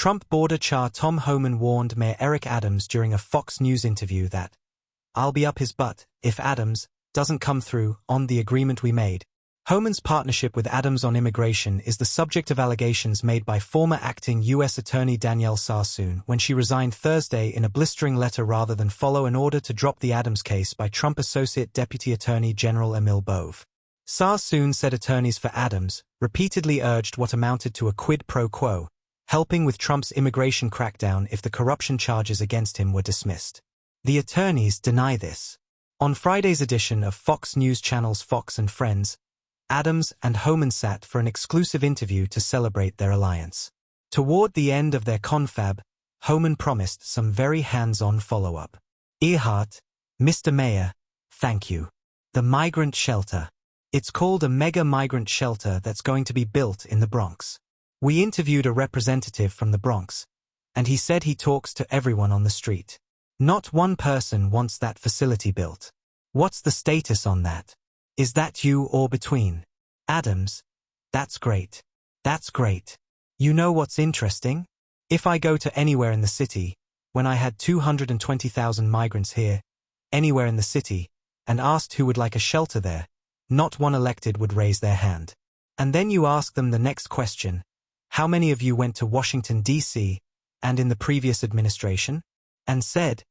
Trump border Czar Tom Homan warned Mayor Eric Adams during a Fox News interview that, "I'll be up his butt if Adams doesn't come through on the agreement we made." Homan's partnership with Adams on immigration is the subject of allegations made by former acting U.S. Attorney Danielle Sarsoon when she resigned Thursday in a blistering letter rather than follow an order to drop the Adams case by Trump Associate Deputy Attorney General Emil Bove. Sarsoon said attorneys for Adams repeatedly urged what amounted to a quid pro quo, helping with Trump's immigration crackdown if the corruption charges against him were dismissed. The attorneys deny this. On Friday's edition of Fox News Channel's Fox and Friends, Adams and Homan sat for an exclusive interview to celebrate their alliance. Toward the end of their confab, Homan promised some very hands-on follow-up. "Earhart, Mr. Mayor, thank you. The migrant shelter. It's called a mega migrant shelter that's going to be built in the Bronx. We interviewed a representative from the Bronx, and he said he talks to everyone on the street. Not one person wants that facility built. What's the status on that? Is that you or between?" Adams: "That's great. That's great. You know what's interesting? If I go to anywhere in the city, when I had 220,000 migrants here, anywhere in the city, and asked who would like a shelter there, not one elected would raise their hand. And then you ask them the next question, how many of you went to Washington, D.C., and in the previous administration, and said,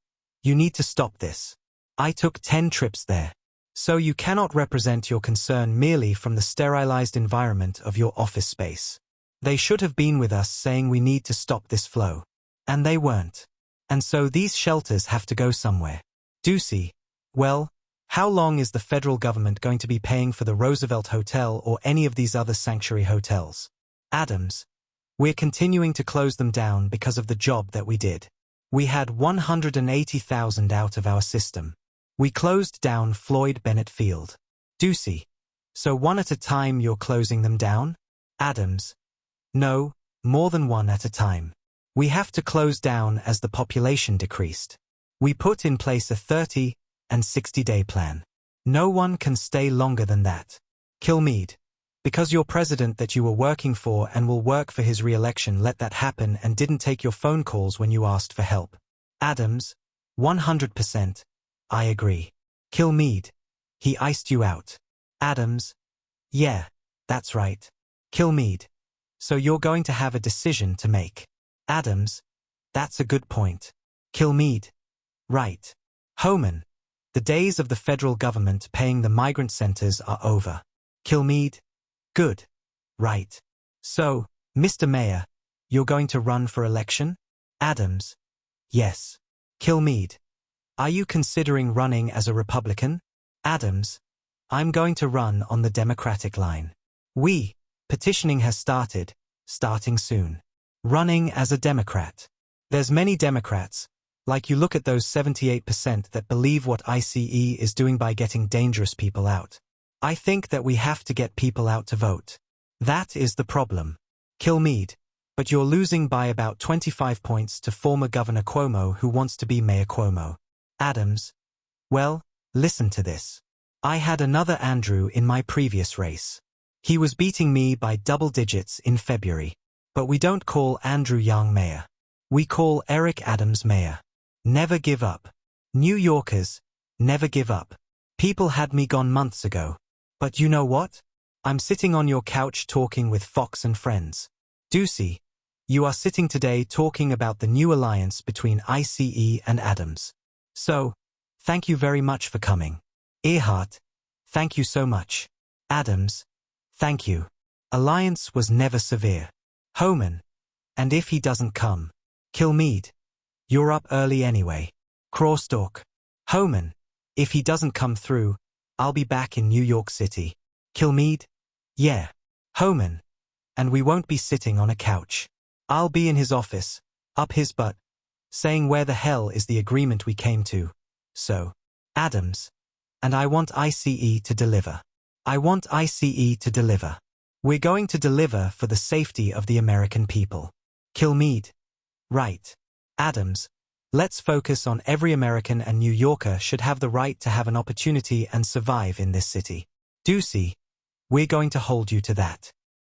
you need to stop this. I took 10 trips there. So you cannot represent your concern merely from the sterilized environment of your office space. They should have been with us saying we need to stop this flow. And they weren't. And so these shelters have to go somewhere. Ducey: well, how long is the federal government going to be paying for the Roosevelt Hotel or any of these other sanctuary hotels?" Adams: "We're continuing to close them down because of the job that we did. We had 180,000 out of our system. We closed down Floyd Bennett Field." Ducey: "So one at a time you're closing them down?" Adams: "No, more than one at a time. We have to close down as the population decreased. We put in place a 30 and 60-day plan. No one can stay longer than that. Kilmeade: because your president that you were working for and will work for his re-election let that happen and didn't take your phone calls when you asked for help." Adams: 100%. I agree. Kilmeade: he iced you out. Adams: "Yeah, that's right. Kilmeade: so you're going to have a decision to make." Adams: "That's a good point." Kilmeade: "Right. Homan: the days of the federal government paying the migrant centers are over." Kilmeade: "Good. Right. So, Mr. Mayor, you're going to run for election?" Adams: "Yes." Kilmeade: "Are you considering running as a Republican?" Adams: "I'm going to run on the Democratic line. Petitioning has starting soon. Running as a Democrat. There's many Democrats, like you look at those 78% that believe what ICE is doing by getting dangerous people out. I think that we have to get people out to vote. That is the problem." Kilmeade: "But you're losing by about 25 points to former Governor Cuomo who wants to be Mayor Cuomo." Adams: "Well, listen to this. I had another Andrew in my previous race. He was beating me by double digits in February. But we don't call Andrew Yang mayor. We call Eric Adams mayor. Never give up. New Yorkers, never give up. People had me gone months ago. But you know what? I'm sitting on your couch talking with Fox and Friends. Ducey, you are sitting today talking about the new alliance between ICE and Adams. So, thank you very much for coming. Earhart: thank you so much. Adams: thank you. Alliance was never severe. Homan: and if he doesn't come. Kilmeade: you're up early anyway. Crawstalk: Homan: if he doesn't come through, I'll be back in New York City. Kilmeade: yeah. Homan: and we won't be sitting on a couch. I'll be in his office, up his butt, saying where the hell is the agreement we came to. So. Adams: and I want ICE to deliver. I want ICE to deliver. We're going to deliver for the safety of the American people. Kilmeade: right. Adams: let's focus on every American and New Yorker should have the right to have an opportunity and survive in this city. Ducey: we're going to hold you to that.